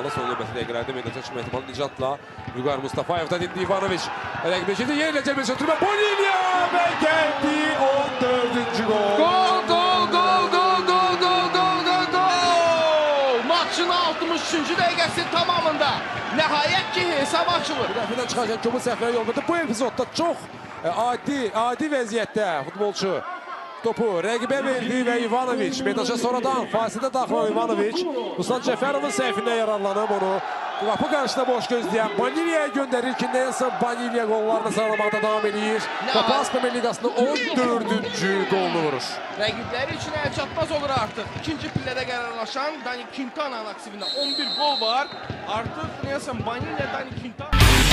komanda son növbəti dəqiqələrdə meydana çıxma ehtimalı Nicatla Vüqar Mustafayev'dan indi Ivanoviç rəqibəcədə yerlə cəbə çatırma Bonilya və gəldi 14-cü gol. Maçın 63-cü dəqiqəsi tamamında nəhayət ki hesab açılır. Müdafiədən çıxarkən Komun səhvləri yol verdi. Bu epizodda çox adi vəziyyətdə futbolçu topu rəqibə verdi və Ivanoviç meydana sonradan fasilədə daxil olan Ivanoviç Ruslan Cəfərovun səhvindən yararlanıb onu qapı qarşısında boş gözləyən Bonilya'ya göndərir ki, Nelson Bonilya qollarını sağlamaqda davam edir. Topaz Premier Liqasında 14-cü qolunu vurur. Rəqibləri üçün əlçatmaz olur artıq. İkinci pillədə qərarlaşan Dani Quintana'nın aktivində 11 gol var. Artıq Nelson Bonilya, Dani Quintana...